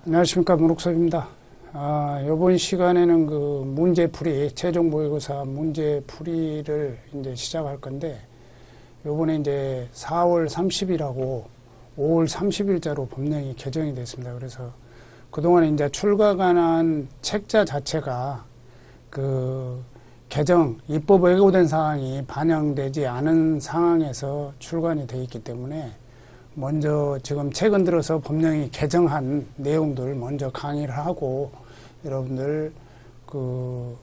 안녕하십니까, 문옥섭입니다. 이번 시간에는 그 문제풀이, 최종 모의고사 문제풀이를 이제 시작할 건데, 요번에 이제 4월 30일하고 5월 30일자로 법령이 개정이 됐습니다. 그래서 그동안 이제 출가관한 책자 자체가 그 개정, 입법 왜곡된 사항이 반영되지 않은 상황에서 출간이 되어 있기 때문에 먼저 지금 최근 들어서 법령이 개정한 내용들 먼저 강의를 하고 여러분들 그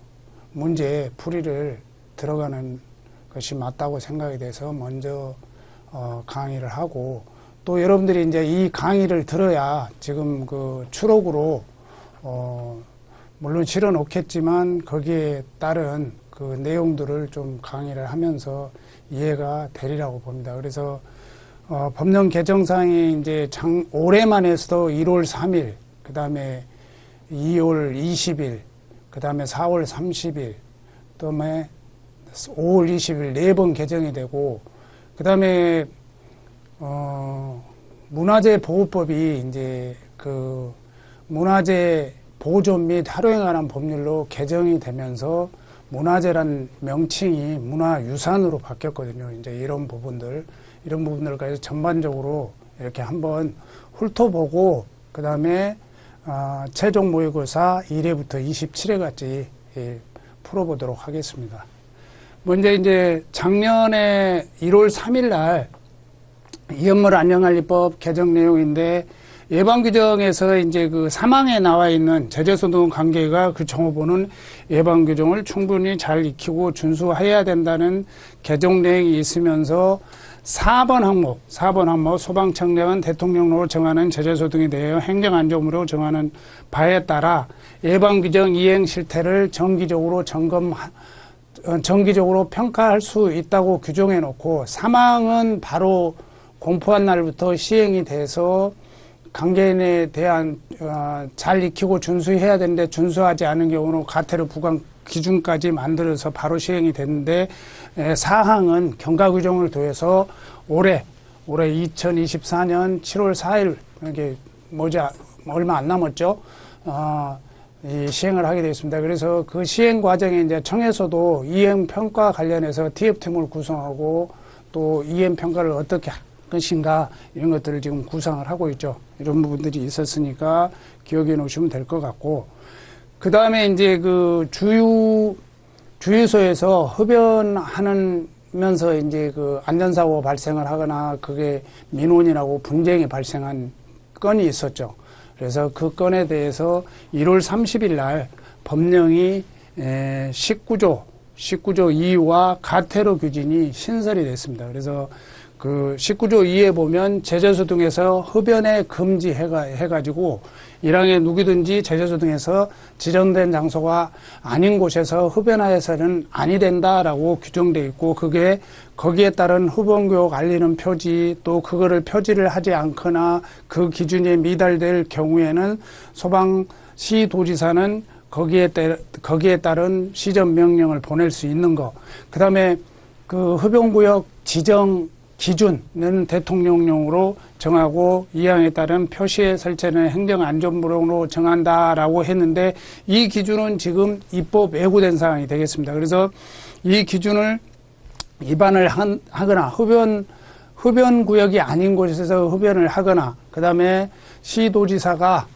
문제 풀이를 들어가는 것이 맞다고 생각이 돼서 먼저 강의를 하고, 또 여러분들이 이제 이 강의를 들어야 지금 그 추록으로 물론 실어 놓겠지만 거기에 따른 그 내용들을 좀 강의를 하면서 이해가 되리라고 봅니다. 그래서 법령 개정상이 이제 올해만 해서도 1월 3일, 그 다음에 2월 20일, 그 다음에 4월 30일, 그 다음에 5월 20일 4번 개정이 되고, 그 다음에 문화재 보호법이 이제 그 문화재 보존 및 활용에 관한 법률로 개정이 되면서 문화재란 명칭이 문화유산으로 바뀌었거든요. 이제 이런 부분들까지 전반적으로 이렇게 한번 훑어보고, 그 다음에 최종 모의고사 1회부터 27회까지 풀어보도록 하겠습니다. 먼저 이제 작년에 1월 3일 날 이현물 안전관리법 개정 내용인데, 예방규정에서 이제 그 사망에 나와 있는 제재소득 관계가 그 정호보는 예방규정을 충분히 잘 익히고 준수해야 된다는 개정 내용이 있으면서 4번 항목 소방청량은 대통령으로 정하는 제재소득에 대하여 행정안전부로 정하는 바에 따라 예방규정 이행 실태를 정기적으로 평가할 수 있다고 규정해 놓고, 사망은 바로 공포한 날부터 시행이 돼서 강개인에 대한 잘 익히고 준수해야 되는데 준수하지 않은 경우는 가태료 부과 기준까지 만들어서 바로 시행이 됐는데, 사항은 경과규정을 더해서 올해 2024년 7월 4일 이게 얼마 안 남았죠. 시행을 하게 되었습니다. 그래서 그 시행 과정에 이제 청에서도 이행 평가 관련해서 TF팀을 구성하고 또 이행 평가를 어떻게 할 것인가 이런 것들을 지금 구상을 하고 있죠. 이런 부분들이 있었으니까 기억해 놓으시면 될 것 같고, 그 다음에 이제 그 주유소에서 흡연하면서 이제 그 안전사고 발생을 하거나 그게 민원이라고 분쟁이 발생한 건이 있었죠. 그래서 그 건에 대해서 1월 30일 날 법령이 19조 2와 가태료 규정이 신설이 됐습니다. 그래서 그 19조 2에 보면 제재소 등에서 흡연에 금지해가지고 1항에 누구든지 제재소 등에서 지정된 장소가 아닌 곳에서 흡연하여서는 아니 된다라고 규정되어 있고, 그게 거기에 따른 흡연교육 알리는 표지, 또 그거를 표지를 하지 않거나 그 기준에 미달될 경우에는 소방시도지사는 거기에 따른 시정 명령을 보낼 수 있는 거. 그 다음에 그 흡연구역 지정 기준은 대통령령으로 정하고 이항에 따른 표시의 설치는 행정안전부로 정한다라고 했는데, 이 기준은 지금 입법 왜곡된 사항이 되겠습니다. 그래서 이 기준을 위반을 하거나 흡연구역이 아닌 곳에서 흡연을 하거나, 그 다음에 시도지사가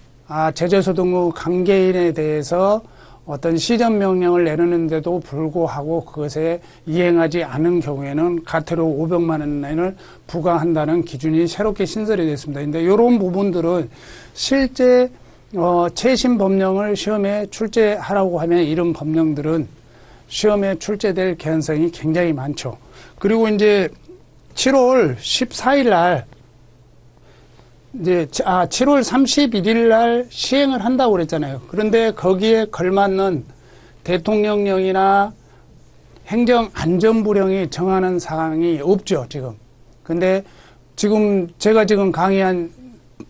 제재소득 관계인에 대해서 어떤 시정명령을 내리는데도 불구하고 그것에 이행하지 않은 경우에는 가태료 500만 원을 부과한다는 기준이 새롭게 신설이 됐습니다. 근데 이런 부분들은 실제 최신 법령을 시험에 출제하라고 하면 이런 법령들은 시험에 출제될 개연성이 굉장히 많죠. 그리고 이제 7월 14일 날 이제 7월 31일 날 시행을 한다고 그랬잖아요. 그런데 거기에 걸맞는 대통령령이나 행정안전부령이 정하는 사항이 없죠, 지금. 근데 제가 지금 강의한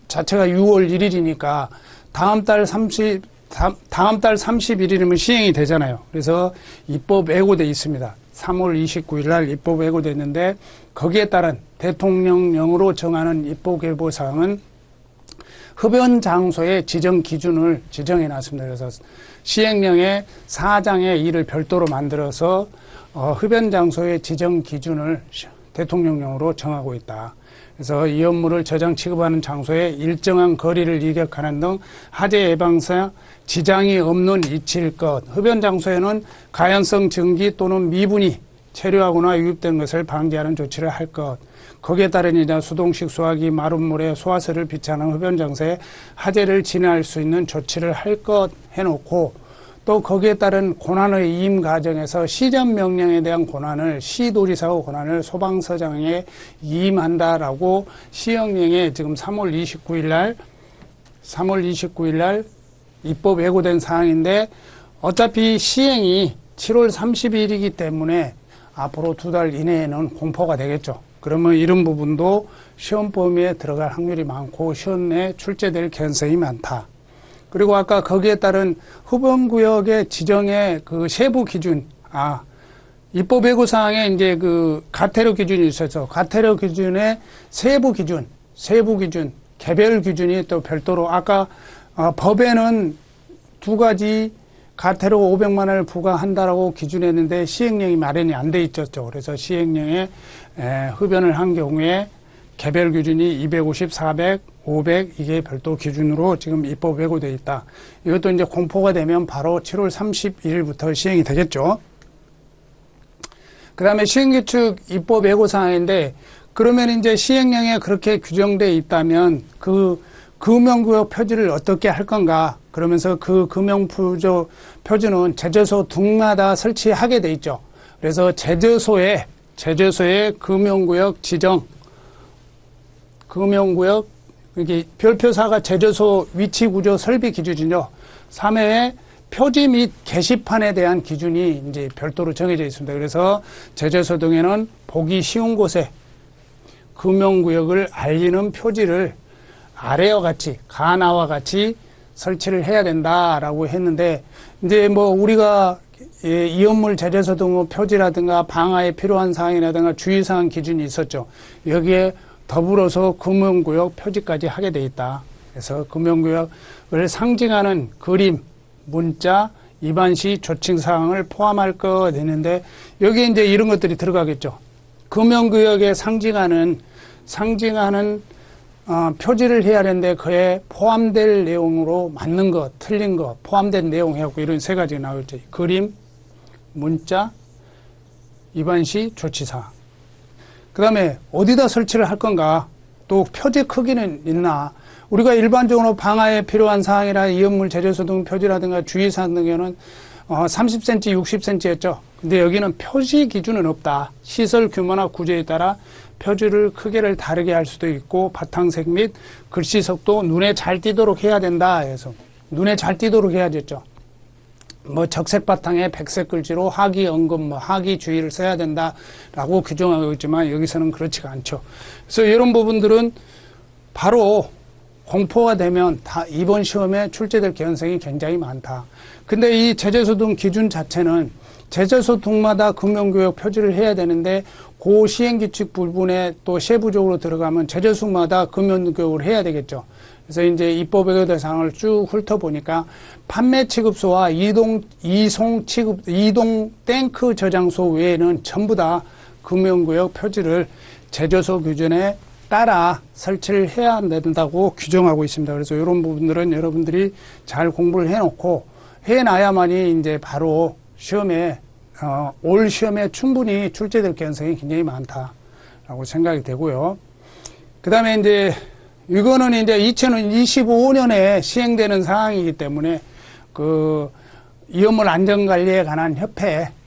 자체가 6월 1일이니까 다음 달 31일이면 시행이 되잖아요. 그래서 입법 왜곡돼 있습니다. 3월 29일 날 입법 왜곡됐는데, 거기에 따른 대통령령으로 정하는 입법 왜곡 사항은 흡연 장소의 지정 기준을 지정해 놨습니다. 그래서 시행령의 4장에 이를 별도로 만들어서 흡연 장소의 지정 기준을 대통령령으로 정하고 있다. 그래서 이 업무를 저장 취급하는 장소에 일정한 거리를 이격하는 등 화재 예방상 지장이 없는 이치일 것. 흡연 장소에는 가연성 증기 또는 미분이 체류하거나 유입된 것을 방지하는 조치를 할 것. 거기에 따른 이제 수동식 소화기, 마름모래, 소화설을 비치하는 흡연 장소에 화재를 진화할 수 있는 조치를 할 것 해놓고, 또 거기에 따른 권한의 이임 과정에서 시정 명령에 대한 권한을 시도지사의 권한을 소방서장에 이임한다라고 시행령에 지금 3월 29일 날 입법 예고된 사항인데, 어차피 시행이 7월 30일이기 때문에 앞으로 2달 이내에는 공포가 되겠죠. 그러면 이런 부분도 시험 범위에 들어갈 확률이 많고 시험에 출제될 가능성이 많다. 그리고 아까 거기에 따른 흡연구역의 지정의 그 세부 기준, 입법 예고 사항에 이제 그 가태료 기준이 있어서 가태료 기준의 세부 기준, 개별 기준이 또 별도로 아까 법에는 2가지 가태료 500만 원을 부과한다라고 기준했는데 시행령이 마련이 안 돼 있었죠. 그래서 시행령에 흡연을 한 경우에 개별 기준이 250, 400, 500 이게 별도 기준으로 지금 입법 예고되어 있다. 이것도 이제 공포가 되면 바로 7월 31일부터 시행이 되겠죠. 그 다음에 시행규칙 입법 예고 사항인데, 그러면 이제 시행령에 그렇게 규정되어 있다면 그 금연구역 표지를 어떻게 할 건가? 그러면서 그 금연구역 표지는 제재소 등마다 설치하게 돼 있죠. 그래서 제재소에 금연구역 지정, 금연구역, 이게 별표사가 제재소 위치 구조 설비 기준이죠. 3회에 표지 및 게시판에 대한 기준이 이제 별도로 정해져 있습니다. 그래서 제재소 등에는 보기 쉬운 곳에 금연구역을 알리는 표지를 아래와 같이, 가나와 같이 설치를 해야 된다라고 했는데, 이제 뭐 우리가 이연물 제재소 등 표지라든가 방화에 필요한 사항이라든가 주의사항 기준이 있었죠. 여기에 더불어서 금연구역 표지까지 하게 돼 있다. 그래서 금연구역을 상징하는 그림, 문자, 입안시 조치사항을 포함할 거 되는데, 여기에 이제 이런 것들이 들어가겠죠. 금연구역에 상징하는 표지를 해야 하는데 그에 포함될 내용으로 맞는 것, 틀린 것, 포함된 내용 해갖고 이런 3가지가 나오죠. 그림, 문자, 입안시, 조치사항. 그 다음에 어디다 설치를 할 건가? 또 표지 크기는 있나? 우리가 일반적으로 방화에 필요한 사항이나 이연물 제재소 등 표지라든가 주의사항 등에는 30cm, 60cm였죠. 근데 여기는 표지 기준은 없다. 시설 규모나 구조에 따라 표지를 크기를 다르게 할 수도 있고, 바탕색 및 글씨 속도 눈에 잘 띄도록 해야 된다 해서 눈에 잘 띄도록 해야겠죠. 뭐 적색 바탕에 백색 글씨로 하기 언급, 하기 주의를 써야 된다라고 규정하고 있지만 여기서는 그렇지가 않죠. 그래서 이런 부분들은 바로 공포가 되면 다 이번 시험에 출제될 가능성이 굉장히 많다. 근데 이 제재소 등 기준 자체는 제재소 등마다 금연구역 표지를 해야 되는데, 그 시행규칙 부분에 또 세부적으로 들어가면 제재소마다 금연구역을 해야 되겠죠. 그래서 이제 입법의 대상을 쭉 훑어보니까 판매 취급소와 이동 탱크 저장소 외에는 전부 다 금연구역 표지를 제재소 규정에 따라 설치를 해야 된다고 규정하고 있습니다. 그래서 이런 부분들은 여러분들이 잘 공부를 해놓고 해놔야만이 이제 바로 시험에 올 시험에 충분히 출제될 가능성이 굉장히 많다라고 생각이 되고요. 그 다음에 이제 이거는 이제 2025년에 시행되는 사항이기 때문에 그 이연물 안전관리에 관한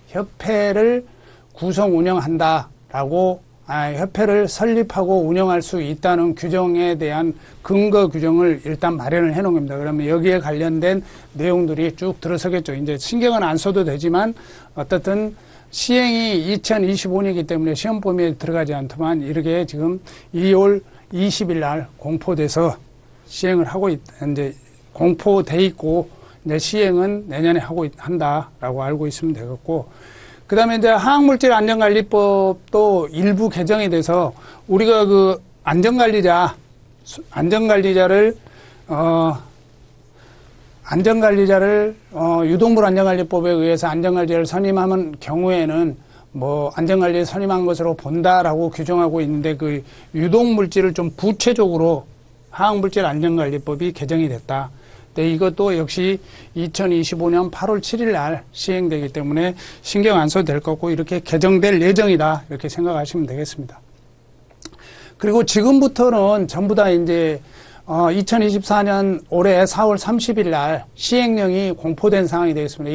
협회를 구성 운영한다라고 협회를 설립하고 운영할 수 있다는 규정에 대한 근거 규정을 일단 마련을 해 놓은 겁니다. 그러면 여기에 관련된 내용들이 쭉 들어서겠죠. 이제 신경은 안 써도 되지만 어떻든 시행이 2025년이기 때문에 시험 범위에 들어가지 않지만 이렇게 지금 2월 20일 날 공포돼서 시행을 하고 이제 공포돼 있고 이제 시행은 내년에 한다라고 알고 있으면 되겠고, 그 다음에 이제 화학물질 안전관리법도 일부 개정이 돼서 우리가 그 안전관리자를 안전관리자를 유독물 안전관리법에 의해서 안전관리자를 선임하는 경우에는 뭐 안전관리에 선임한 것으로 본다라고 규정하고 있는데 그 유독물질을 좀 구체적으로 화학물질 안전관리법이 개정이 됐다. 근데 이것도 역시 2025년 8월 7일 날 시행되기 때문에 신경 안 써도 될 것 같고 이렇게 개정될 예정이다. 이렇게 생각하시면 되겠습니다. 그리고 지금부터는 전부 다 이제 2024년 올해 4월 30일 날 시행령이 공포된 상황이 되겠습니다.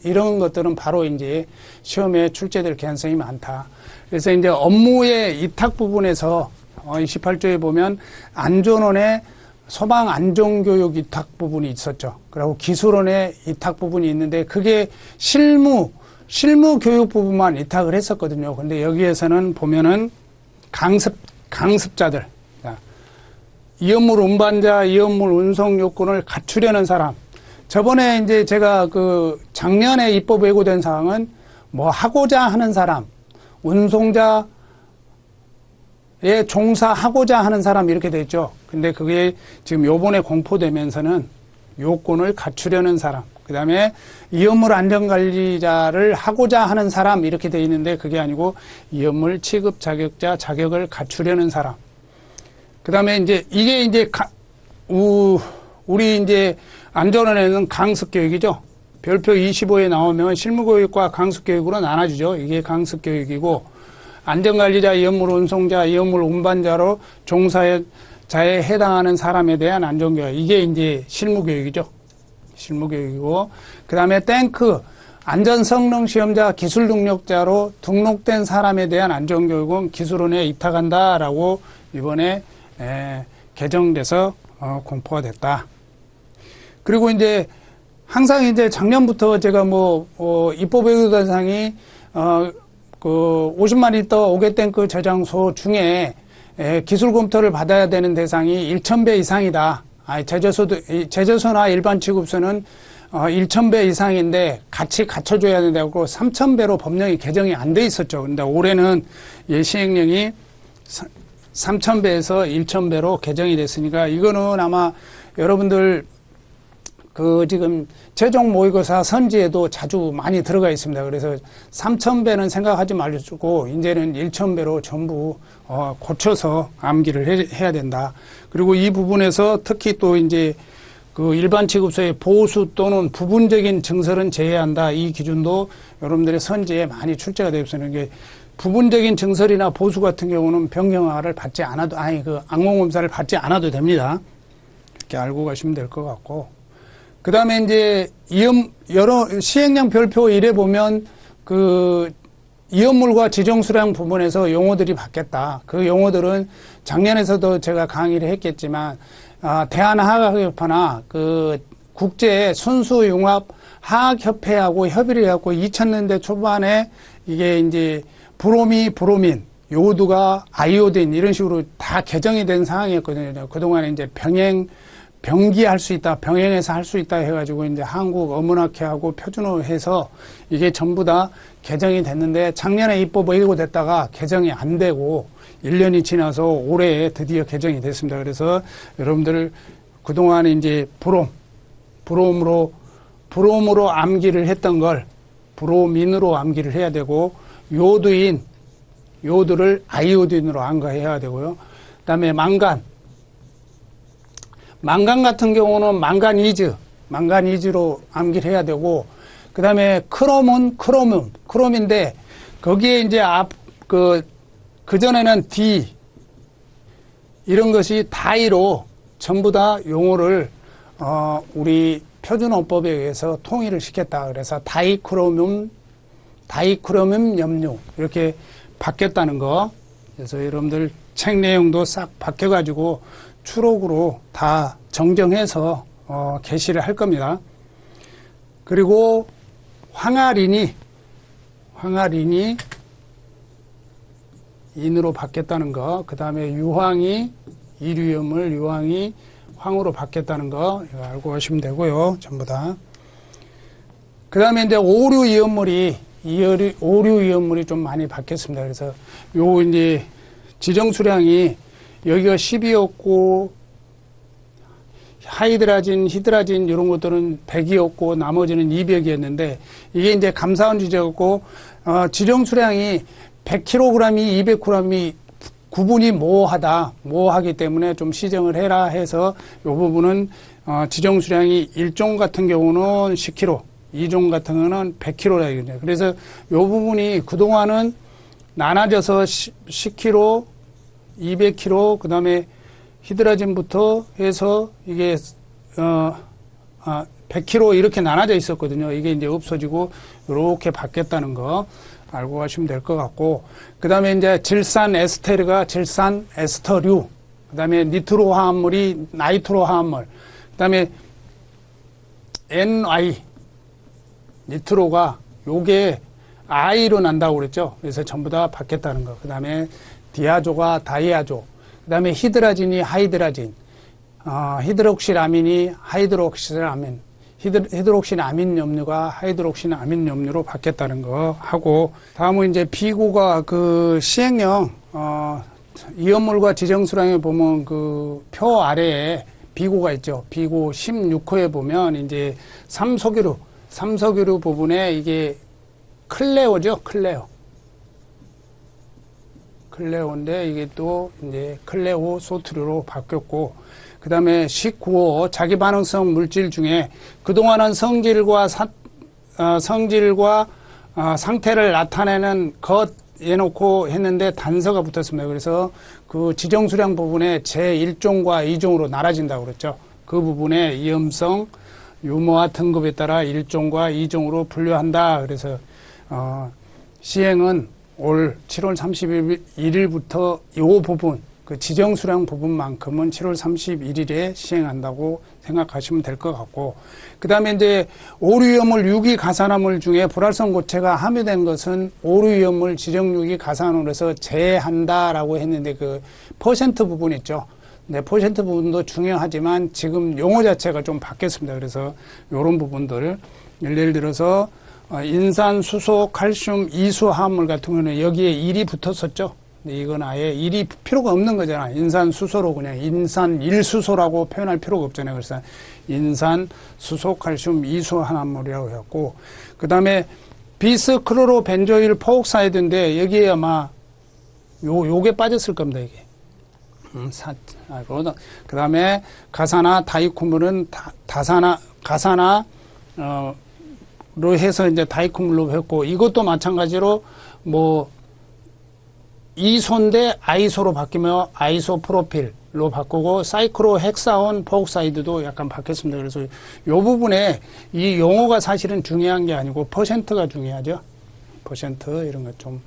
이런 것들은 바로 이제 시험에 출제될 가능성이 많다. 그래서 이제 업무의 이탁 부분에서 28조에 보면 안전원의 소방 안전교육 이탁 부분이 있었죠. 그리고 기술원의 이탁 부분이 있는데 그게 실무 교육 부분만 이탁을 했었거든요. 근데 여기에서는 보면은 강습자들, 이업물 운반자, 이업물 운송 요건을 갖추려는 사람. 저번에 이제 제가 작년에 입법 예고된 사항은 뭐 하고자 하는 사람, 운송자에 종사하고자 하는 사람 이렇게 돼 있죠. 근데 그게 지금 요번에 공포되면서는 요건을 갖추려는 사람. 그 다음에 이업물 안전관리자를 하고자 하는 사람 이렇게 돼 있는데 그게 아니고 이업물 취급 자격자 자격을 갖추려는 사람. 그 다음에 이제 이게 이제 우리 이제 안전원에는 강습교육이죠. 별표 25에 나오면 실무교육과 강습교육으로 나눠주죠. 이게 강습교육이고 안전관리자, 이업물 운송자, 이업물 운반자로 종사자에 해당하는 사람에 대한 안전교육. 이게 이제 실무교육이죠. 실무교육이고 그 다음에 탱크 안전성능시험자 기술능력자로 등록된 사람에 대한 안전교육은 기술원에 이탁한다라고 이번에 개정돼서 공포가 됐다. 그리고 이제 항상 이제 작년부터 제가 입법 예고 대상이 50만 리터 오개탱크 저장소 중에 기술 검토를 받아야 되는 대상이 1,000배 이상이다. 제조소나 일반 취급소는 1,000배 이상인데 같이 갖춰줘야 된다고 3,000배로 법령이 개정이 안 돼 있었죠. 근데 올해는 시행령이 3,000배에서 1,000배로 개정이 됐으니까 이거는 아마 여러분들 지금 최종 모의고사 선지에도 자주 많이 들어가 있습니다. 그래서 3,000배는 생각하지 말고 이제는 1,000배로 전부 고쳐서 암기를 해야 된다. 그리고 이 부분에서 특히 또 이제 일반 취급소의 보수 또는 부분적인 증설은 제외한다. 이 기준도 여러분들의 선지에 많이 출제가 되어 있습니다. 이게 부분적인 증설이나 보수 같은 경우는 병경화를 받지 않아도 악몽검사를 받지 않아도 됩니다. 이렇게 알고 가시면 될 것 같고 그 다음에 이제 여러 시행령 별표 1에 보면 이업물과 지정수량 부분에서 용어들이 바뀌었다. 그 용어들은 작년에서도 제가 강의를 했겠지만 대한화학협회나 국제 순수융합 화학협회하고 협의를 해갖고 2000년대 초반에 이게 이제 브로민, 요오드가 아이오딘 이런 식으로 다 개정이 된 상황이었거든요. 그동안에 이제 병기할 수 있다, 병행해서 할 수 있다 해가지고 이제 한국 어문학회하고 표준어해서 이게 전부 다 개정이 됐는데 작년에 입법 예고됐다가 개정이 안 되고 1년이 지나서 올해 드디어 개정이 됐습니다. 그래서 여러분들 그동안 이제 브롬으로 암기를 했던 걸 브로민으로 암기를 해야 되고 요오드를 아이오딘으로 암기해야 되고요. 그다음에 망간 같은 경우는 망가니즈로 암기를 해야 되고, 그 다음에 크롬인데, 거기에 이제 그전에는 D, 이런 것이 다이로 전부 다 용어를, 우리 표준어법에 의해서 통일을 시켰다. 그래서 다이크로뮴 염료, 이렇게 바뀌었다는 거. 그래서 여러분들 책 내용도 싹 바뀌어가지고, 추록으로 다 정정해서 게시를 할 겁니다. 그리고 황화린이 인으로 바뀌었다는 거. 그 다음에 유황이 황으로 바뀌었다는 거 이거 알고 가시면 되고요. 전부 다. 그 다음에 이제 오류 이염물이 좀 많이 바뀌었습니다. 그래서 요 이제 지정 수량이 여기가 10이었고 하이드라진, 히드라진 이런 것들은 100이었고 나머지는 200이었는데 이게 이제 감사원 지적고 지정 수량이 100kg이 200g이 구분이 모호하기 때문에 좀 시정을 해라 해서 이 부분은 지정 수량이 1종 같은 경우는 10kg, 2종 같은 경우는 100kg라 이거죠. 그래서 이 부분이 그동안은 나눠져서 10kg, 200kg, 그 다음에 히드라진부터 해서 이게 100kg 이렇게 나눠져 있었거든요. 이게 이제 없어지고 이렇게 바뀌었다는 거 알고 가시면 될 것 같고, 그 다음에 이제 질산 에스테르가 질산 에스터류, 그 다음에 니트로 화합물이 나이트로 화합물, 그 다음에 NI 니트로가 요게 I로 난다고 그랬죠. 그래서 전부 다 바뀌었다는 거. 그 다음에 디아조가 다이아조, 그 다음에 히드라진이 하이드라진, 히드록실아민이 하이드록실아민, 히드록신아민 염료가 하이드록신아민 염료로 바뀌었다는 거 하고, 다음은 이제 비고가 그 시행령, 이염물과 지정수량에 보면 그 표 아래에 비고가 있죠. 비고 16호에 보면 이제 삼석유류 부분에 이게 클레오죠. 클레오인데 이게 또 이제 클레오 소트류로 바뀌었고, 그 다음에 19호 자기 반응성 물질 중에 그동안은 성질과 상태를 나타내는 것 해놓고 했는데 단서가 붙었습니다. 그래서 그 지정수량 부분에 제1종과 2종으로 나눠진다고 그랬죠. 그 부분에 위험성, 유무와 등급에 따라 1종과 2종으로 분류한다. 그래서 시행은 올 7월 31일부터 이 부분, 그 지정수량 부분만큼은 7월 31일에 시행한다고 생각하시면 될 것 같고, 그 다음에 이제 오류위험물 유기 가산화물 중에 불활성 고체가 함유된 것은 오류위험물 지정 유기 가산화물에서 제한다라고 했는데 그 퍼센트 부분 있죠. 네, 퍼센트 부분도 중요하지만 지금 용어 자체가 좀 바뀌었습니다. 그래서 이런 부분들 예를 들어서 인산, 수소, 칼슘, 이수 화합물 같은 경우는 여기에 1이 붙었었죠. 이건 아예 1이 필요가 없는 거잖아. 인산, 수소로 그냥 인산 1수소라고 표현할 필요가 없잖아요. 그래서 인산, 수소, 칼슘, 이수 화합물이라고 해갖고, 그 다음에 비스크로로 벤조일 포옥사이드인데 여기에 아마 요게 빠졌을 겁니다. 이게. 그 다음에 가사나 다이코물은 가사나 로 해서 이제 다이코물로 했고, 이것도 마찬가지로 뭐 이소인데 아이소로 바뀌며 아이소 프로필로 바꾸고, 사이클로 헥사온 포옥사이드도 약간 바뀌었습니다. 그래서 이 부분에 이 용어가 사실은 중요한 게 아니고 퍼센트가 중요하죠. 퍼센트 이런 거 좀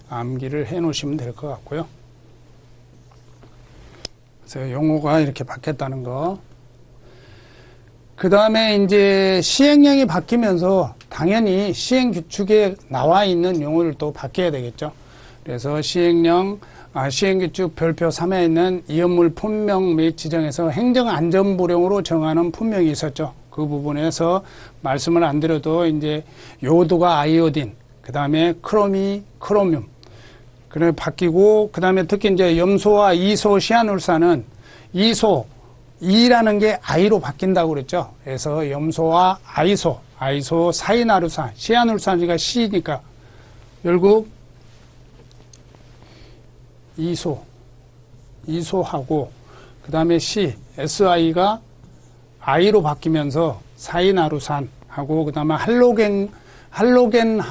암기를 해 놓으시면 될 것 같고요. 그래서 용어가 이렇게 바뀌었다는 거. 그 다음에 이제 시행령이 바뀌면서 당연히 시행규칙에 나와 있는 용어를 또 바뀌어야 되겠죠. 그래서 시행규칙 별표 3에 있는 이염물 품명 및 지정에서 행정안전부령으로 정하는 품명이 있었죠. 그 부분에서 말씀을 안 드려도 이제 요도가 아이오딘, 그 다음에 크로뮴, 그래 바뀌고, 그 다음에 특히 이제 염소와 이소 시아눌산은 이라는 게 I로 바뀐다고 그랬죠. 그래서 염소와 아이소 사이나루산, 시아눌산이가 C니까 결국 이소하고, 그 다음에 SI가 I로 바뀌면서 사이나루산하고, 그 다음에 할로겐간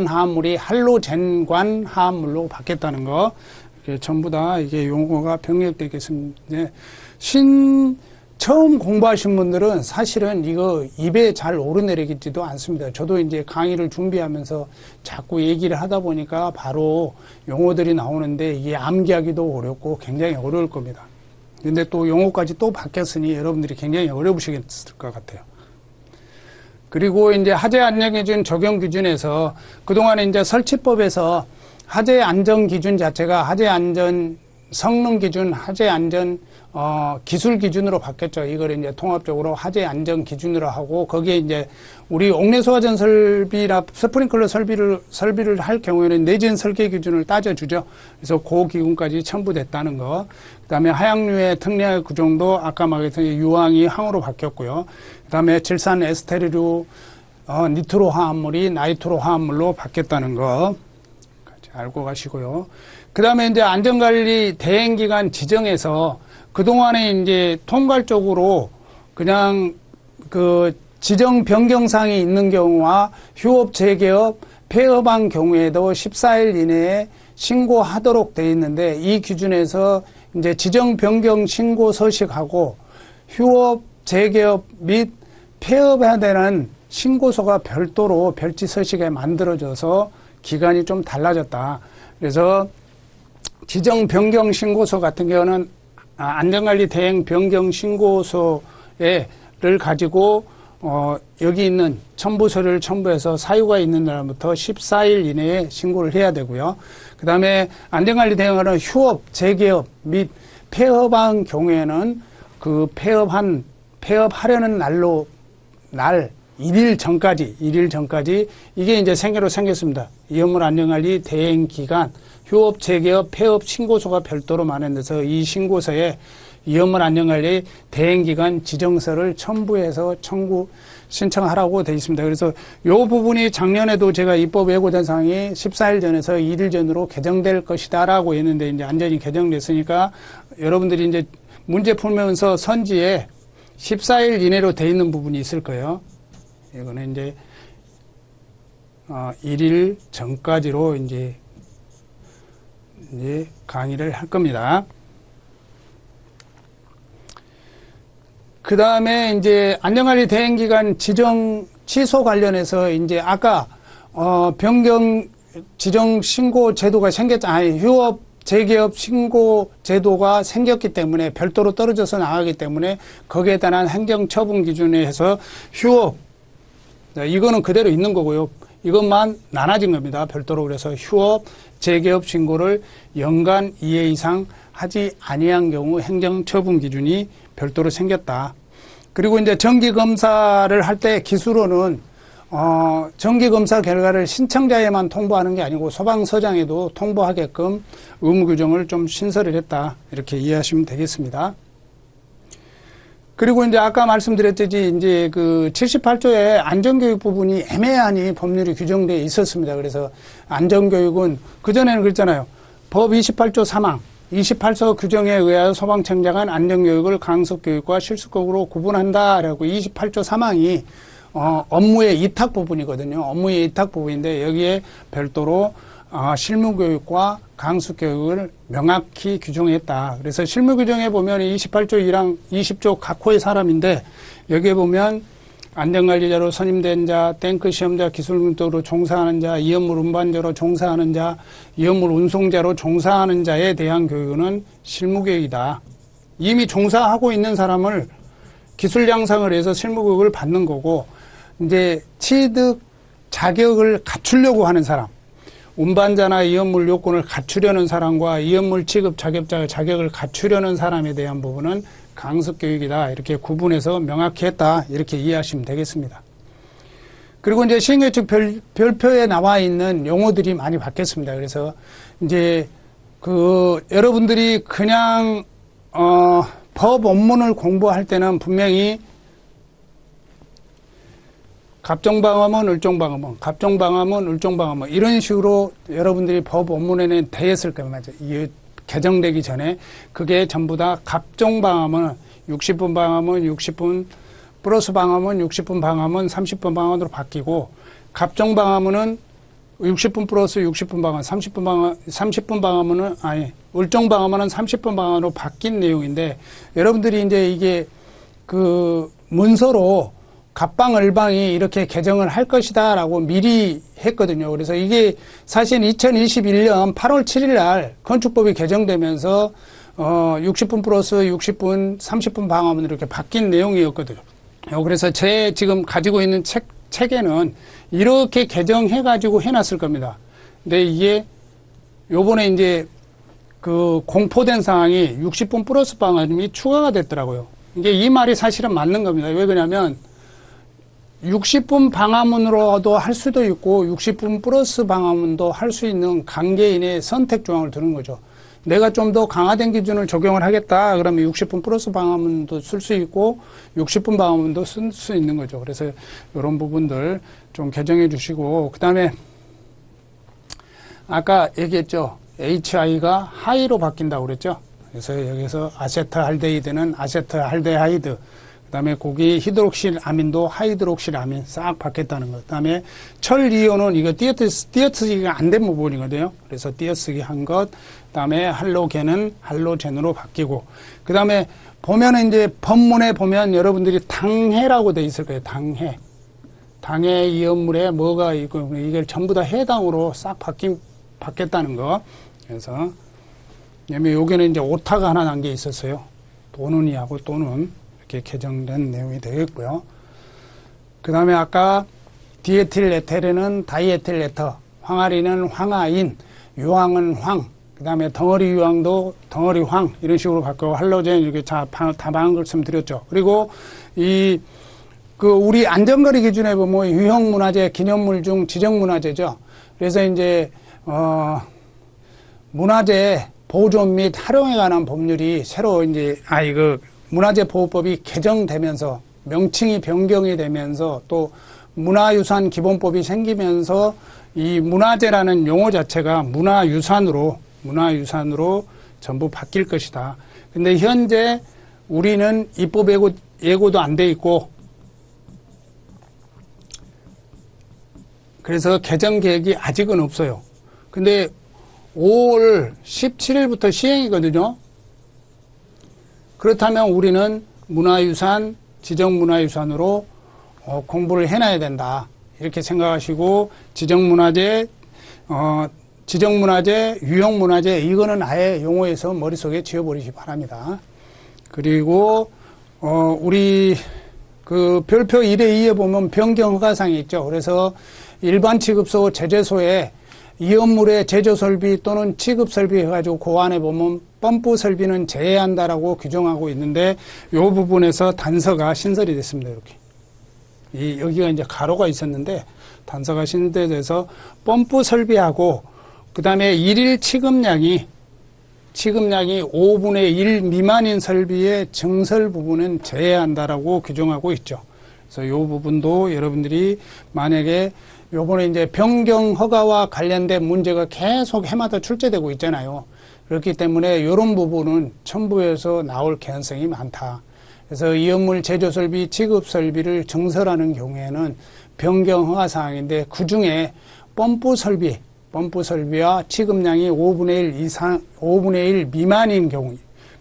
화합물이 할로젠관 화합물로 바뀌었다는 거. 전부 다 이게 용어가 병력되겠습니다. 처음 공부하신 분들은 사실은 이거 입에 잘 오르내리지도 않습니다. 저도 이제 강의를 준비하면서 자꾸 얘기를 하다 보니까 바로 용어들이 나오는데 이게 암기하기도 어렵고 굉장히 어려울 겁니다. 근데 또 용어까지 또 바뀌었으니 여러분들이 굉장히 어려우시겠을 것 같아요. 그리고 이제 하재 안전기준 적용 기준에서 그동안에 이제 설치법에서 하재 안전 기준 자체가 하재 안전 성능 기준, 하재 안전 기술 기준으로 바뀌었죠. 이걸 이제 통합적으로 하재 안전 기준으로 하고, 거기에 이제 우리 옥내 소화전 설비나 스프링클러 설비를 할 경우에는 내진 설계 기준을 따져주죠. 그래서 그 기준까지 첨부됐다는 거. 그다음에 하양류의 특례 구종도 아까 말했던 유황이 항으로 바뀌었고요. 그다음에 질산 에스테르류 니트로 화합물이 나이트로 화합물로 바뀌었다는 거 같이 알고 가시고요. 그다음에 이제 안전관리 대행기간 지정에서 그동안에 이제 통괄적으로 그냥 그 지정 변경사항이 있는 경우와 휴업, 재개업, 폐업한 경우에도 14일 이내에 신고하도록 돼 있는데, 이 기준에서 이제 지정 변경 신고 서식하고 휴업, 재개업 및 폐업해야 되는 신고서가 별도로 별지 서식에 만들어져서 기간이 좀 달라졌다. 그래서 지정 변경 신고서 같은 경우는 안전관리 대행 변경 신고서를 가지고 여기 있는 첨부서를 첨부해서 사유가 있는 날부터 14일 이내에 신고를 해야 되고요. 그 다음에 안전관리 대행하는 휴업, 재개업 및 폐업한 경우에는 그 폐업하려는 날 1일 전까지 이게 이제 생계로 생겼습니다. 이업물 안전관리 대행 기간, 휴업, 재개업, 폐업 신고서가 별도로 마련돼서 이 신고서에 이업물 안전관리 대행 기간 지정서를 첨부해서 신청하라고 되어 있습니다. 그래서 이 부분이 작년에도 제가 입법 예고된 사항이 14일 전에서 1일 전으로 개정될 것이다라고 했는데, 이제 안전이 개정됐으니까 여러분들이 이제 문제 풀면서 선지에 14일 이내로 되어 있는 부분이 있을 거예요. 이거는 이제 1일 전까지로 이제 강의를 할 겁니다. 그 다음에 이제 안전관리 대행기간 지정 취소 관련해서 이제 아까 변경 지정 신고 제도가 휴업 재개업 신고 제도가 생겼기 때문에 별도로 떨어져서 나가기 때문에 거기에 따른 행정처분 기준에 해서 휴업, 이거는 그대로 있는 거고요. 이것만 나눠진 겁니다. 별도로. 그래서 휴업, 재개업 신고를 연간 2회 이상 하지 아니한 경우 행정처분 기준이 별도로 생겼다. 그리고 이제 정기검사를 할 때 기술로는 정기검사 결과를 신청자에만 통보하는 게 아니고 소방서장에도 통보하게끔 의무 규정을 좀 신설을 했다. 이렇게 이해하시면 되겠습니다. 그리고 이제 아까 말씀드렸듯이 이제 그 78조의 안전교육 부분이 애매하니 법률이 규정되어 있었습니다. 그래서 안전교육은 그전에는 그랬잖아요. 법 28조 3항 28서 규정에 의하여 소방청장은 안전교육을 강습교육과 실습교육으로 구분한다라고 28조 3항이 업무의 이탁 부분이거든요. 업무의 이탁 부분인데 여기에 별도로 실무교육과 강습교육을 명확히 규정했다. 그래서 실무규정에 보면 28조 1항 20조 각호의 사람인데 여기에 보면 안전관리자로 선임된 자, 탱크 시험자, 기술문도로 종사하는 자, 이업물 운반자로 종사하는 자, 이업물 운송자로 종사하는 자에 대한 교육은 실무교육이다. 이미 종사하고 있는 사람을 기술 양상을 해서 실무교육을 받는 거고, 이제 취득 자격을 갖추려고 하는 사람, 운반자나 이업물 요건을 갖추려는 사람과 이업물 취급 자격자 자격을 갖추려는 사람에 대한 부분은 강습교육이다. 이렇게 구분해서 명확히 했다. 이렇게 이해하시면 되겠습니다. 그리고 이제 시행규칙 별표에 나와 있는 용어들이 많이 바뀌었습니다. 그래서 이제 여러분들이 그냥 법 원문을 공부할 때는 분명히 갑종방어문, 을종방어문, 갑종방어문, 을종방어문 이런 식으로 여러분들이 법 원문에는 돼 있을 거예요. 맞아요. 개정되기 전에 그게 전부 다 갑종방어문, 60분 방어문, 60분 플러스 방어문, 60분 방어문, 30분 방어문으로 바뀌고, 갑종방어문은 60분 플러스 60분 방어문, 30분 방어문은 을종방어문은 30분 방어문으로 바뀐 내용인데, 여러분들이 이제 이게 문서로 갑방, 을방이 이렇게 개정을 할 것이다 라고 미리 했거든요. 그래서 이게 사실 2021년 8월 7일 날 건축법이 개정되면서 60분 플러스 60분, 30분 방어문 이렇게 바뀐 내용이었거든요. 그래서 제 지금 가지고 있는 책에는 이렇게 개정해가지고 해놨을 겁니다. 근데 이게 요번에 이제 그 공포된 상황이 60분 플러스 방화문이 추가가 됐더라고요. 이게 이 말이 사실은 맞는 겁니다. 왜 그러냐면 60분 방화문으로도 할 수도 있고 60분 플러스 방화문도 할 수 있는 관계인의 선택 조항을 두는 거죠. 내가 좀 더 강화된 기준을 적용을 하겠다. 그러면 60분 플러스 방화문도 쓸 수 있고 60분 방화문도 쓸 수 있는 거죠. 그래서 이런 부분들 좀 개정해 주시고, 그 다음에 아까 얘기했죠. HI가 하이로 바뀐다고 그랬죠. 그래서 여기서 아세트알데히드는 아세트알데하이드, 그 다음에 고기 히드록실 아민도 하이드록실 아민 싹 바뀌었다는 것. 그 다음에 철 이온은 이거 띄어쓰기가 안 된 부분이거든요. 그래서 띄어쓰기 한 것. 그 다음에 할로겐은 할로젠으로 바뀌고. 그 다음에 보면은 이제 법문에 보면 여러분들이 당해라고 돼 있을 거예요. 당해. 당해 이온물에 뭐가 있고, 이걸 전부 다 해당으로 싹 바뀌었다는 거. 그래서, 왜냐면 여기는 이제 오타가 하나 난 게 있었어요. 또는이하고 또는. 이렇게 개정된 내용이 되겠고요. 그 다음에 아까 디에틸 에테르는 다이에틸 에터, 황아리는 황아인, 유황은 황, 그 다음에 덩어리 유황도 덩어리 황, 이런 식으로 바꾸고, 할로젠 이렇게 다 방금 말씀드렸죠. 그리고 우리 안전거리 기준에 보면 유형문화재, 기념물 중 지정문화재죠. 그래서 이제, 문화재 보존 및 활용에 관한 법률이 새로 이제, 문화재 보호법이 개정되면서 명칭이 변경이 되면서 또 문화유산 기본법이 생기면서 이 문화재라는 용어 자체가 문화유산으로 전부 바뀔 것이다. 근데 현재 우리는 입법 예고도 안 돼 있고, 그래서 개정 계획이 아직은 없어요. 근데 5월 17일부터 시행이거든요. 그렇다면 우리는 문화유산, 지정문화유산으로 공부를 해놔야 된다. 이렇게 생각하시고, 지정문화재, 유형문화재, 이거는 아예 용어에서 머릿속에 지워버리시기 바랍니다. 그리고, 우리, 별표 1에 2에 보면 변경허가상이 있죠. 그래서 일반 취급소, 제재소에 이온물의 제조 설비 또는 취급 설비 해가지고 그 안에 보면 펌프 설비는 제외한다라고 규정하고 있는데, 이 부분에서 단서가 신설이 됐습니다. 이렇게. 여기가 이제 가로가 있었는데, 단서가 신설돼서 펌프 설비하고, 그 다음에 일일 취급량이 5분의 1 미만인 설비의 증설 부분은 제외한다라고 규정하고 있죠. 그래서 이 부분도 여러분들이 만약에 요번에 이제 변경 허가와 관련된 문제가 계속 해마다 출제되고 있잖아요. 그렇기 때문에 이런 부분은 첨부해서 나올 개연성이 많다. 그래서 이온물 제조 설비, 취급 설비를 증설하는 경우에는 변경 허가 사항인데, 그 중에 펌프 설비와 취급량이 5분의 1 미만인 경우,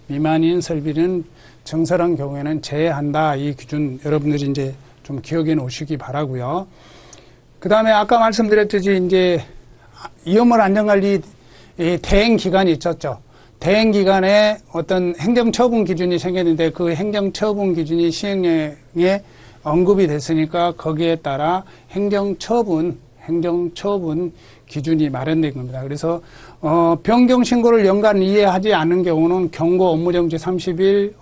미만인 설비는 증설한 경우에는 제외한다. 이 기준 여러분들이 이제 좀 기억해 놓으시기 바라고요. 그 다음에 아까 말씀드렸듯이 이제 이온물 안전관리 대행 기간이 있었죠. 대행 기간에 어떤 행정처분 기준이 생겼는데, 그 행정처분 기준이 시행령에 언급이 됐으니까 거기에 따라 행정처분 기준이 마련된 겁니다. 그래서 변경 신고를 연간 이해하지 않는 경우는 경고 업무정지 30일,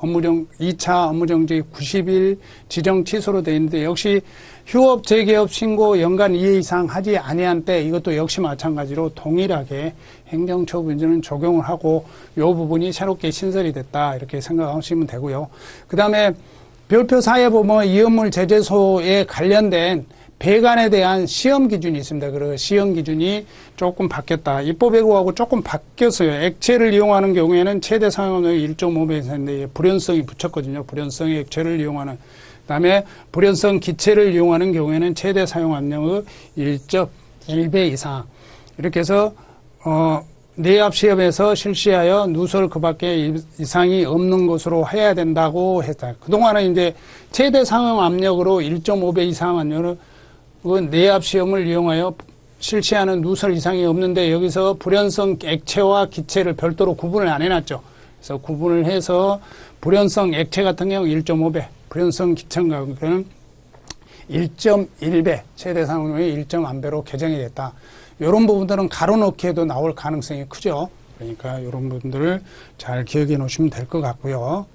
2차 업무정지 90일, 지정 취소로 되어 있는데, 역시 휴업 재개업 신고 연간 이해 이상 하지 아니한 때 이것도 역시 마찬가지로 동일하게 행정처분을 적용을 하고, 이 부분이 새롭게 신설이 됐다, 이렇게 생각하시면 되고요. 그 다음에 별표 4에 보면 이온물 제재소에 관련된 배관에 대한 시험 기준이 있습니다. 그리고 시험 기준이 조금 바뀌었다. 입법 예고하고 조금 바뀌었어요. 액체를 이용하는 경우에는 최대 사용압력이 1.5배인데 불연성이 붙였거든요. 불연성 액체를 이용하는. 그다음에 불연성 기체를 이용하는 경우에는 최대 사용압력의 1.1배 이상. 이렇게 해서 내압 시험에서 실시하여 누설 그 밖에 이상이 없는 것으로 해야 된다고 했다. 그동안은 이제 최대 사용 압력으로 1.5배 이상 압력으로 내압 시험을 이용하여 실시하는 누설 이상이 없는데, 여기서 불연성 액체와 기체를 별도로 구분을 안 해놨죠. 그래서 구분을 해서 불연성 액체 같은 경우 1.5배, 불연성 기체가 그는 1.1배, 최대 사용량이 1.1배로 개정이 됐다. 이런 부분들은 가로넣기에도 나올 가능성이 크죠. 그러니까 이런 분들을 잘 기억해 놓으시면 될 것 같고요.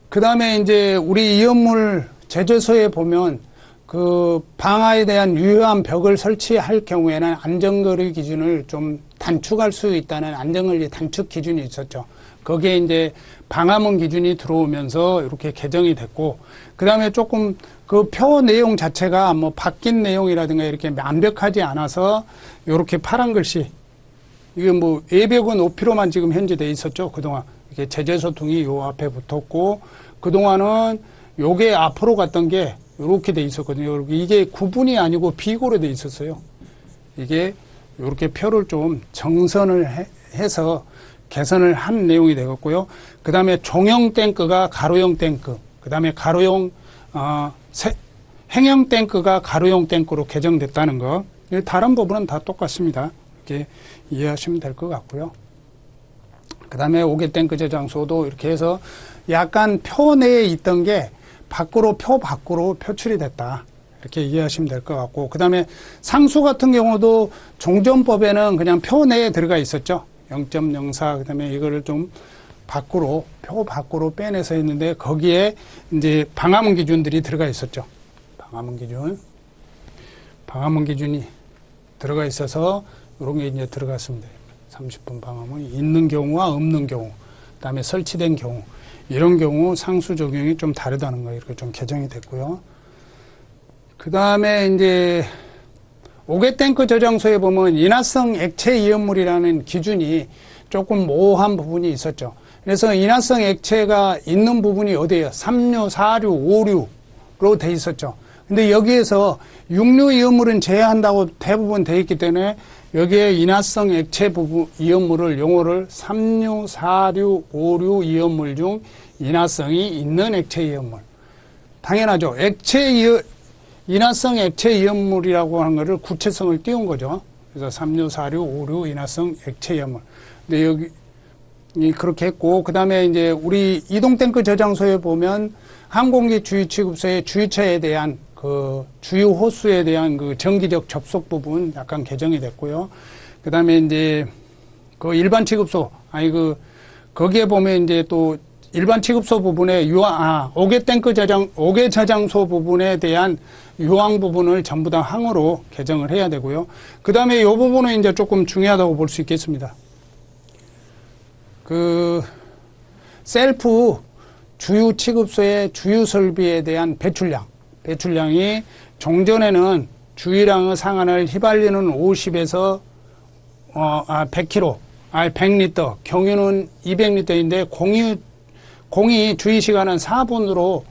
그 다음에 이제 우리 이연물 제조소에 보면 그 방화에 대한 유효한 벽을 설치할 경우에는 안전거리 기준을 좀 단축할 수 있다는 안전거리 단축 기준이 있었죠. 거기에 이제 방화문 기준이 들어오면서 이렇게 개정이 됐고, 그 다음에 조금 그 표 내용 자체가 뭐 바뀐 내용이라든가 이렇게 완벽하지 않아서 이렇게 파란 글씨, 이게 뭐 외벽은 5피로만 지금 현재 돼 있었죠. 그동안. 이렇게 제재소통이 요 앞에 붙었고, 그동안은 요게 앞으로 갔던 게 요렇게 돼 있었거든요. 이게 구분이 아니고 비고로 돼 있었어요. 이게 요렇게 표를 좀 정선을 해서 개선을 한 내용이 되었고요. 그 다음에 종형 탱크가 가로형 탱크, 그 다음에 가로형, 행형 탱크가 가로형 탱크로 개정됐다는 거. 다른 부분은 다 똑같습니다. 이렇게 이해하시면 될 것 같고요. 그 다음에 5개 탱크 저장소도 이렇게 해서 약간 표 내에 있던 게 표 밖으로 표출이 됐다. 이렇게 이해하시면 될 것 같고, 그 다음에 상수 같은 경우도 종전법에는 그냥 표 내에 들어가 있었죠. 0.04, 그 다음에 이거를 좀 표 밖으로 빼내서 했는데, 거기에 이제 방화문 기준들이 들어가 있었죠. 방화문 기준이 들어가 있어서 이런 게 이제 들어갔습니다. 30분 방화문이 있는 경우와 없는 경우, 그 다음에 설치된 경우, 이런 경우 상수 적용이 좀 다르다는 거 이렇게 좀 개정이 됐고요. 그 다음에 이제 5개 탱크 저장소에 보면 인화성 액체 이연물이라는 기준이 조금 모호한 부분이 있었죠. 그래서 인화성 액체가 있는 부분이 어디예요? 3류, 4류, 5류로 돼 있었죠. 근데 여기에서 6류 이연물은 제외한다고 대부분 돼 있기 때문에 여기에 인화성 액체 부분 이연물을 용어를 3류, 4류, 5류 이연물 중 인화성이 있는 액체 이연물. 당연하죠. 인화성 액체 이연물이라고 하는 거를 구체성을 띄운 거죠. 그래서 3류, 4류, 5류 인화성 액체 이연물. 근데 여기 그렇게 했고, 그 다음에 이제 우리 이동탱크 저장소에 보면 항공기 주유 취급소의 주유처에 대한 그 주유 호수에 대한 그 정기적 접속 부분 약간 개정이 됐고요. 그 다음에 이제 그 일반 취급소, 거기에 보면 이제 또 일반 취급소 부분에 5개 저장소 부분에 대한 유황 부분을 전부 다 항으로 개정을 해야 되고요. 그 다음에 이 부분은 이제 조금 중요하다고 볼 수 있겠습니다. 그 셀프 주유 취급소의 주유 설비에 대한 배출량이 종전에는 주유량의 상한을 휘발유는 50에서 100kg, 100리터, 경유는 200리터인데 공이 주유 시간은 4분으로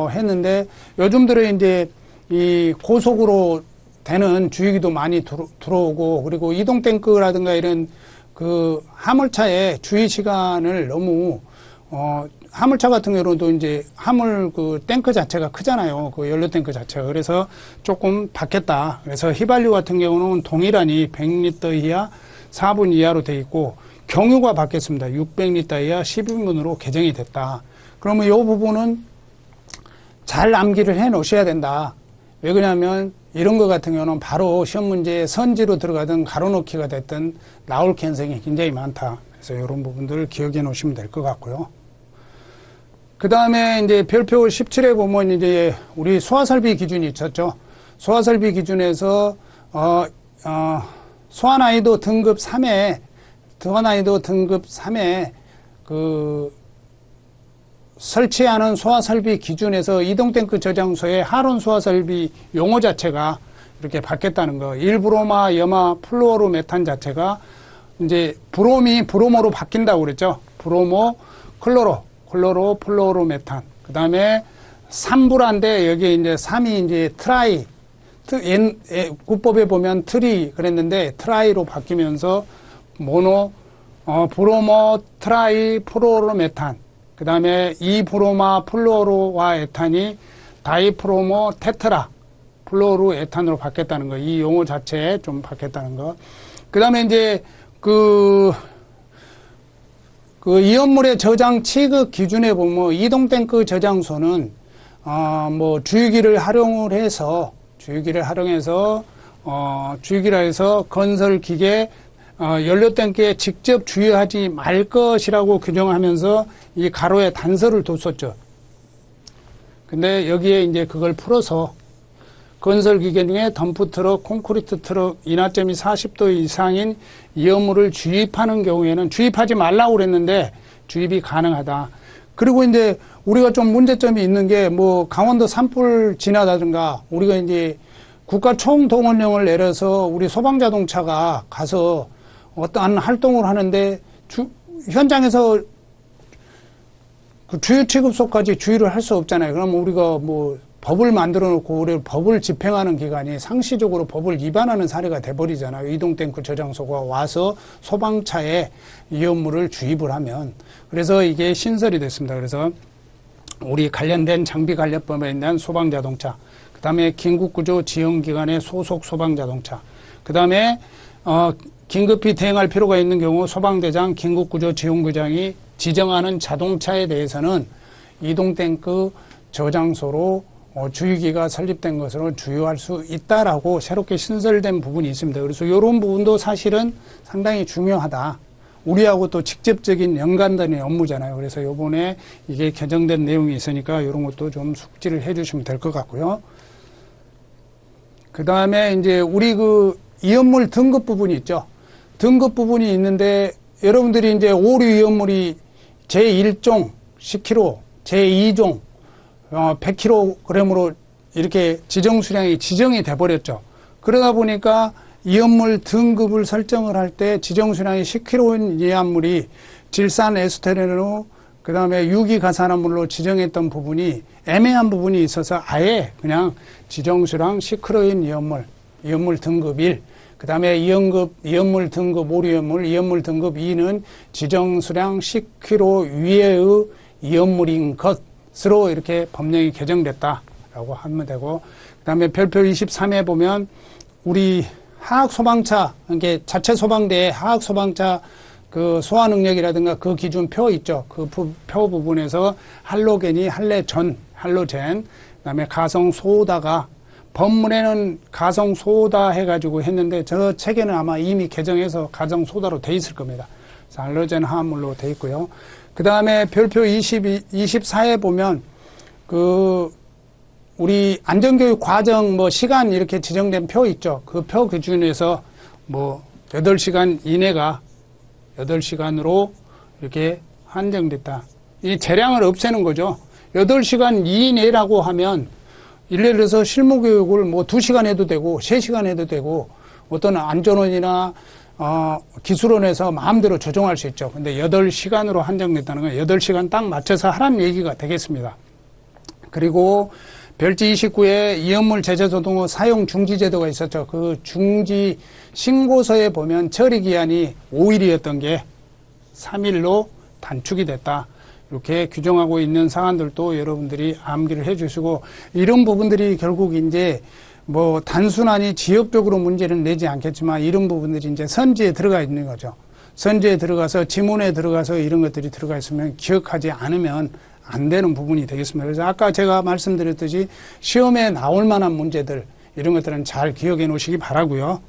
했는데 요즘 들어 이제 이 고속으로 되는 주유기도 많이 들어오고, 그리고 이동 탱크라든가 이런 그 화물차의 주유 시간을 너무 화물차 같은 경우도 이제 화물 그 탱크 자체가 크잖아요. 그 연료 탱크 자체가. 그래서 조금 바뀌었다. 그래서 휘발유 같은 경우는 동일하니 100리터 이하 4분 이하로 돼 있고, 경유가 바뀌었습니다. 600리터 이하 12분으로 개정이 됐다. 그러면 이 부분은 잘 암기를 해 놓으셔야 된다. 왜 그러냐면 이런 거 같은 경우는 바로 시험 문제에 선지로 들어가든 가로놓기가 됐든 나올 가능성이 굉장히 많다. 그래서 이런 부분들을 기억해 놓으시면 될 것 같고요. 그 다음에 이제 별표 17에 보면 이제 우리 소화설비 기준이 있었죠. 소화설비 기준에서, 소화난이도 등급 3에 그 설치하는 소화설비 기준에서 이동탱크 저장소의 하론 소화설비 용어 자체가 이렇게 바뀌었다는 거. 1브로마, 염화, 플루오르 메탄 자체가 이제 브롬이 브로모로 바뀐다고 그랬죠. 브로모, 클로로, 플루오르 메탄. 그 다음에 3브라인데 여기에 이제 3이 이제 트라이, 국법에 보면 트리 그랬는데 트라이로 바뀌면서 모노, 브로모, 트라이, 플루오르 메탄. 그 다음에 이브로마, 플루오르와 에탄이 다이프로모, 테트라, 플루오르 에탄으로 바뀌었다는 거. 이 용어 자체에 좀 바뀌었다는 거. 그 다음에 이제 그 이온물의 저장 취급 기준에 보면 이동탱크 저장소는 뭐 주유기를 활용해서 건설 기계 연료탱크에 직접 주유하지 말 것이라고 규정하면서 이 가로에 단서를 뒀었죠. 근데 여기에 이제 그걸 풀어서 건설 기계 중에 덤프트럭, 콘크리트 트럭, 인하점이 40도 이상인 이온물을 주입하는 경우에는 주입하지 말라고 그랬는데 주입이 가능하다. 그리고 이제 우리가 좀 문제점이 있는 게 뭐 강원도 산불 진화라든가 우리가 이제 국가 총동원령을 내려서 우리 소방자동차가 가서 어떠한 활동을 하는데 현장에서 그 주유 취급소까지 주유를 할 수 없잖아요. 그럼 우리가 뭐 법을 만들어 놓고 우리 법을 집행하는 기관이 상시적으로 법을 위반하는 사례가 돼버리잖아요. 이동탱크 저장소가 와서 소방차에 이온물을 주입을 하면. 그래서 이게 신설이 됐습니다. 그래서 우리 관련된 장비 관련법에 있는 소방자동차, 그 다음에 긴급구조 지원기관의 소속 소방자동차, 그 다음에 긴급히 대응할 필요가 있는 경우 소방대장, 긴급구조 지원구장이 지정하는 자동차에 대해서는 이동탱크 저장소로 주유기가 설립된 것으로 주유할 수 있다라고 새롭게 신설된 부분이 있습니다. 그래서 이런 부분도 사실은 상당히 중요하다. 우리하고 또 직접적인 연관되는 업무잖아요. 그래서 요번에 이게 개정된 내용이 있으니까 이런 것도 좀 숙지를 해 주시면 될 것 같고요. 그 다음에 이제 우리 그 이온물 등급 부분이 있죠. 등급 부분이 있는데 여러분들이 이제 오류 이온물이 제1종 10kg, 제2종 100kg으로 이렇게 지정 수량이 지정이 돼 버렸죠. 그러다 보니까 이온물 등급을 설정을 할 때 지정 수량이 10kg인 이한물이 질산 에스테르로 그 다음에 유기가산화물로 지정했던 부분이 애매한 부분이 있어서 아예 그냥 지정 수량 10kg인 이온물 등급 1, 그 다음에 이온물 등급 오류이온물, 이온물 등급 2는 지정 수량 10kg 위에의 이온물인 것으로 이렇게 법령이 개정됐다라고 하면 되고, 그 다음에 별표 23에 보면 우리 하학소방차, 이게 자체 소방대의 하학소방차 그 소화 능력이라든가 그 기준표 있죠. 그 표 부분에서 할로겐이 할레전, 할로젠, 그 다음에 가성소다가 법문에는 가성소다 해가지고 했는데 저 책에는 아마 이미 개정해서 가성소다로 돼 있을 겁니다. 그래서 할로젠 화합물로 돼 있고요. 그 다음에 별표 24에 보면 그 우리 안전교육 과정 뭐 시간 이렇게 지정된 표 있죠. 그 표 기준에서 뭐 8시간 이내가 8시간으로 이렇게 한정됐다. 이 재량을 없애는 거죠. 8시간 이내라고 하면 예를 들어서 실무교육을 뭐 2시간 해도 되고 3시간 해도 되고 어떤 안전원이나 기술원에서 마음대로 조정할 수 있죠. 근데 8시간으로 한정됐다는 건 8시간 딱 맞춰서 하라는 얘기가 되겠습니다. 그리고 별지 29에 이온물 제재소동 사용 중지 제도가 있었죠. 그 중지 신고서에 보면 처리기한이 5일이었던 게 3일로 단축이 됐다. 이렇게 규정하고 있는 사안들도 여러분들이 암기를 해 주시고, 이런 부분들이 결국 이제 뭐 단순하니 지역적으로 문제는 내지 않겠지만 이런 부분들이 이제 선지에 들어가 있는 거죠. 선지에 들어가서 지문에 들어가서 이런 것들이 들어가 있으면 기억하지 않으면 안 되는 부분이 되겠습니다. 그래서 아까 제가 말씀드렸듯이 시험에 나올 만한 문제들 이런 것들은 잘 기억해 놓으시기 바라고요.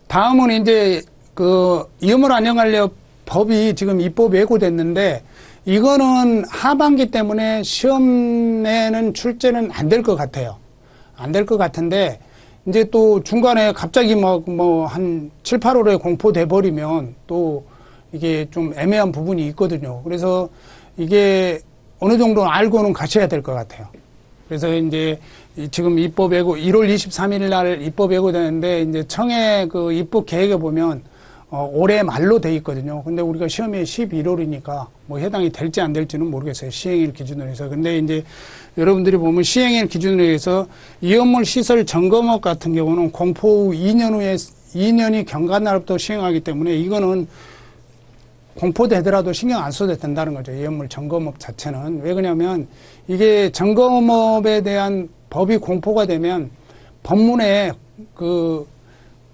다음은 이제 그 이온물 안전관리업 법이 지금 입법 예고됐는데 이거는 하반기 때문에 시험에는 출제는 안 될 것 같아요. 안 될 것 같은데 이제 또 중간에 갑자기 뭐 한 7, 8월에 공포돼 버리면 또 이게 좀 애매한 부분이 있거든요. 그래서 이게 어느 정도는 알고는 가셔야 될 것 같아요. 그래서 이제 지금 입법 예고 1월 23일 날 입법 예고되는데 이제 청해 그 입법 계획에 보면 올해 말로 돼 있거든요. 근데 우리가 시험이 11월이니까 뭐 해당이 될지 안 될지는 모르겠어요. 시행일 기준으로 해서. 근데 이제 여러분들이 보면 시행일 기준으로 해서 이온물 시설 점검업 같은 경우는 공포 후 2년 후에 2년이 경과 날부터 시행하기 때문에 이거는 공포되더라도 신경 안 써도 된다는 거죠. 이온물 점검업 자체는. 왜 그러냐면 이게 점검업에 대한 법이 공포가 되면 법문에 그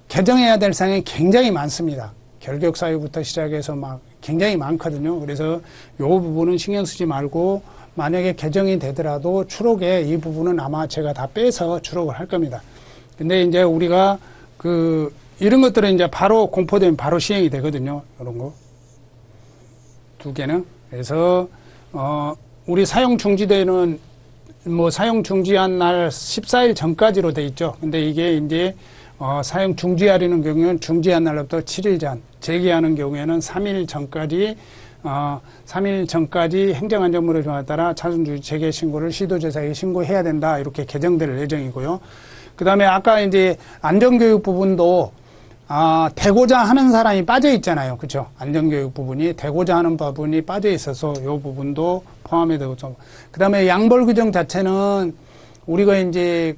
개정해야 될 사항이 굉장히 많습니다. 결격 사유부터 시작해서 막 굉장히 많거든요. 그래서 요 부분은 신경 쓰지 말고 만약에 개정이 되더라도 추록에 이 부분은 아마 제가 다 빼서 추록을 할 겁니다. 근데 이제 우리가 그 이런 것들은 이제 바로 공포되면 바로 시행이 되거든요. 이런 거. 두 개는. 그래서, 우리 사용 중지되는 뭐 사용 중지한 날 14일 전까지로 돼 있죠. 근데 이게 이제 사용 중지하려는 경우는 중지한 날로부터 7일 전, 재개하는 경우에는 3일 전까지 3일 전까지 행정안전부를 따라 차순주의 재개 신고를 시도조사에 신고해야 된다. 이렇게 개정될 예정이고요. 그다음에 아까 이제 안전교육 부분도 되고자 하는 사람이 빠져 있잖아요. 그렇죠? 안전교육 부분이 되고자 하는 부분이 빠져 있어서 이 부분도 포함이 되고 좀. 그다음에 양벌 규정 자체는 우리가 이제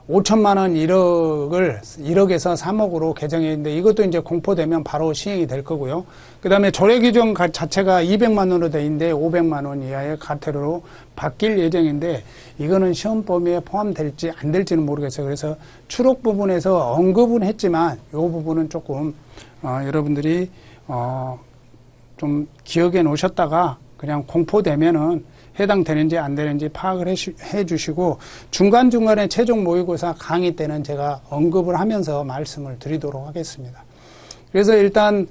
5천만 원 1억에서 3억으로 개정했는데 이것도 이제 공포되면 바로 시행이 될 거고요. 그다음에 조례 규정 자체가 200만 원으로 돼 있는데 500만 원 이하의 과태료로 바뀔 예정인데 이거는 시험 범위에 포함될지 안 될지는 모르겠어요. 그래서 추록 부분에서 언급은 했지만 이 부분은 조금 여러분들이 좀 기억에 놓으셨다가 그냥 공포되면은 해당되는지 안 되는지 파악을 해 주시고 중간중간에 최종 모의고사 강의 때는 제가 언급을 하면서 말씀을 드리도록 하겠습니다. 그래서 일단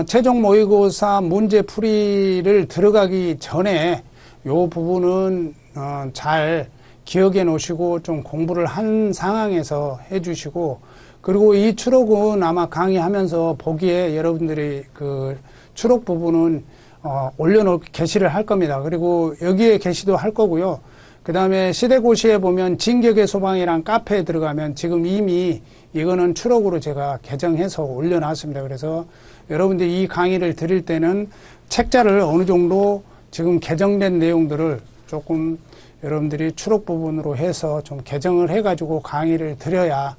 최종 모의고사 문제 풀이를 들어가기 전에 이 부분은 잘 기억해 놓으시고 좀 공부를 한 상황에서 해 주시고 그리고 이 추록은 아마 강의하면서 보기에 여러분들이 추록 부분은 게시를 할 겁니다. 그리고 여기에 게시도 할 거고요. 그 다음에 시대고시에 보면 진격의 소방이랑 카페에 들어가면 지금 이미 이거는 추록으로 제가 개정해서 올려놨습니다. 그래서 여러분들이 이 강의를 드릴 때는 책자를 어느 정도 지금 개정된 내용들을 조금 여러분들이 추록 부분으로 해서 좀 개정을 해가지고 강의를 드려야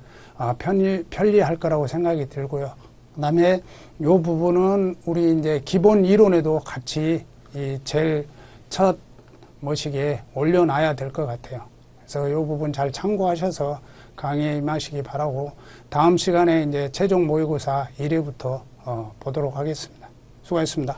편리할 거라고 생각이 들고요. 그 다음에 이 부분은 우리 이제 기본 이론에도 같이 제일 첫 모시기에 올려놔야 될 것 같아요. 그래서 이 부분 잘 참고하셔서 강의에 임하시기 바라고 다음 시간에 이제 최종 모의고사 1회부터 보도록 하겠습니다. 수고하셨습니다.